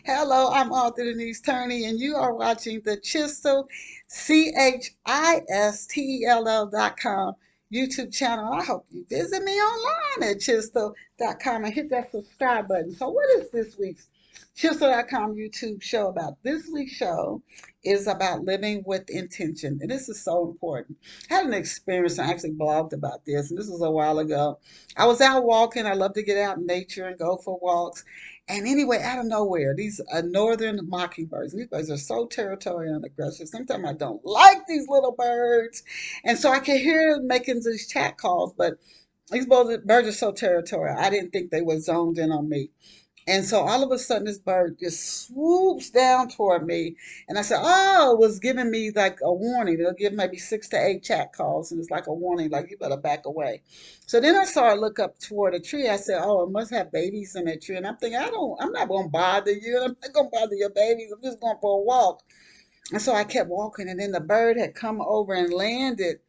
Hello, I'm Author Denise Turney, and you are watching the Chistel, CHISTELL.com YouTube channel. I hope you visit me online at Chistel.com and hit that subscribe button. So, what is this week's Chistel.com YouTube show about? This week's show is about living with intention, and this is so important. I had an experience, I actually blogged about this, and this was a while ago. I was out walking. I love to get out in nature and go for walks. And anyway, out of nowhere, these northern mockingbirds, these birds are so territorial and aggressive. Sometimes I don't like these little birds. And so I can hear them making these chat calls, but these birds are so territorial. I didn't think they were zoned in on me. And so all of a sudden, this bird just swoops down toward me. And I said, oh, it was giving me like a warning. It'll give maybe 6 to 8 chat calls. And it's like a warning, like you better back away. So then I saw it look up toward a tree. I said, oh, it must have babies in that tree. And I'm thinking, I'm not going to bother you. I'm not going to bother your babies. I'm just going for a walk. And so I kept walking. And then the bird had come over and landed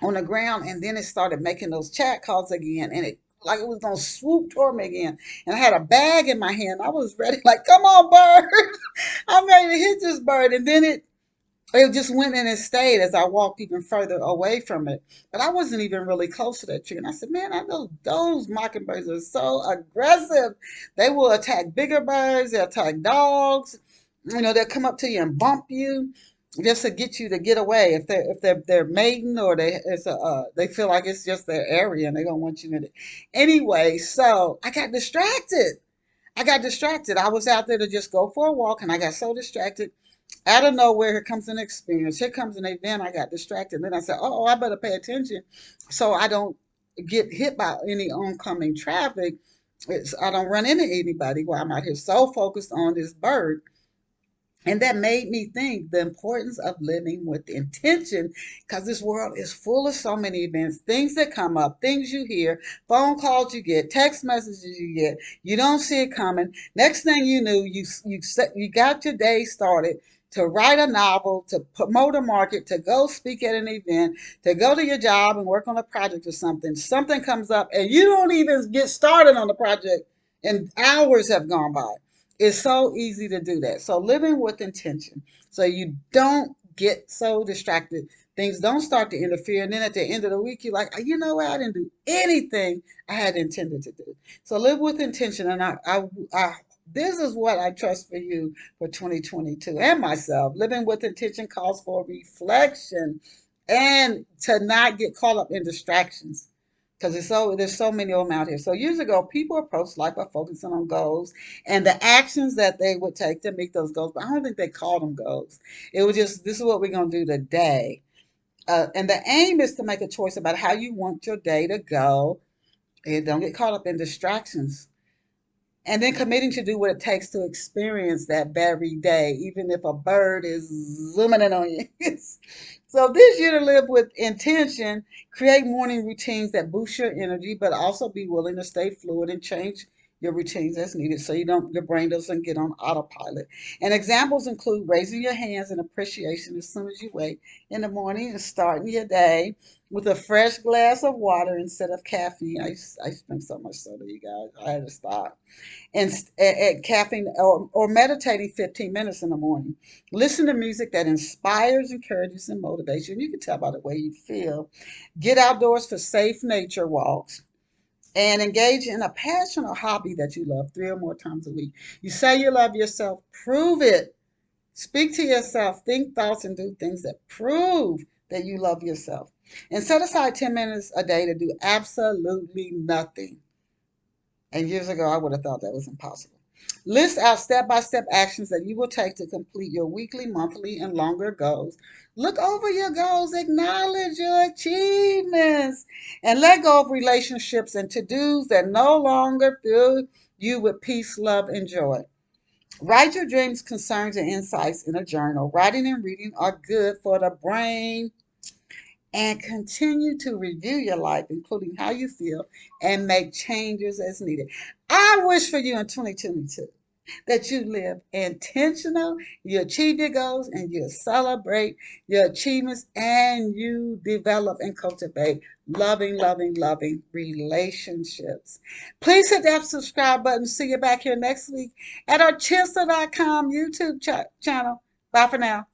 on the ground, and then it started making those chat calls again, and it like it was gonna swoop toward me again. And I had a bag in my hand. I was ready, like, come on, bird. I'm ready to hit this bird. And then it just went in and stayed as I walked even further away from it. But I wasn't even really close to that tree. And I said, man, I know those mockingbirds are so aggressive. They will attack bigger birds, they'll attack dogs. They'll come up to you and bump you just to get you to get away. If they're mating, or they feel like it's just their area and they don't want you in it. Anyway, so I got distracted. I was out there to just go for a walk, and I got so distracted. Out of nowhere, here comes an experience. Here comes an event. I got distracted. Then I said, oh, I better pay attention so I don't get hit by any oncoming traffic. I don't run into anybody while I'm out here so focused on this bird. And that made me think the importance of living with intention, because this world is full of so many events, things that come up, things you hear, phone calls you get, text messages you get. You don't see it coming. Next thing you knew, you got your day started to write a novel, to promote a market, to go speak at an event, to go to your job and work on a project or something. Something comes up and you don't even get started on the project, and hours have gone by. It's so easy to do that. So living with intention, so you don't get so distracted. Things don't start to interfere. And then at the end of the week, you're like, you know what? I didn't do anything I had intended to do. So live with intention. And this is what I trust for you for 2022 and myself. Living with intention calls for reflection and to not get caught up in distractions, because there's so many of them out here. So years ago, people approached life by focusing on goals and the actions that they would take to meet those goals. But I don't think they called them goals. It was just, this is what we're gonna do today. And the aim is to make a choice about how you want your day to go, and don't get caught up in distractions. And then committing to do what it takes to experience that very day, even if a bird is zooming in on you. So this year, to live with intention, create morning routines that boost your energy, but also be willing to stay fluid and change your routines as needed, so your brain doesn't get on autopilot. And examples include raising your hands in appreciation as soon as you wake in the morning, and starting your day with a fresh glass of water instead of caffeine. I drink so much soda, you guys. I had to stop. And at caffeine, or meditating 15 minutes in the morning. Listen to music that inspires, encourages, and motivates you. And you can tell by the way you feel. Get outdoors for safe nature walks, and engage in a passion or hobby that you love 3 or more times a week. You say you love yourself, prove it. Speak to yourself, think thoughts, and do things that prove that you love yourself. And set aside 10 minutes a day to do absolutely nothing. And years ago, I would have thought that was impossible. List out step by step actions that you will take to complete your weekly, monthly, and longer goals. Look over your goals, acknowledge your achievements, and let go of relationships and to dos that no longer fill you with peace, love, and joy. Write your dreams, concerns, and insights in a journal. Writing and reading are good for the brain. And continue to review your life, including how you feel, and make changes as needed. I wish for you in 2022 that you live intentional, you achieve your goals, and you celebrate your achievements, and you develop and cultivate loving, loving, loving relationships. Please hit that subscribe button. See you back here next week at our Chisel.com YouTube channel. Bye for now.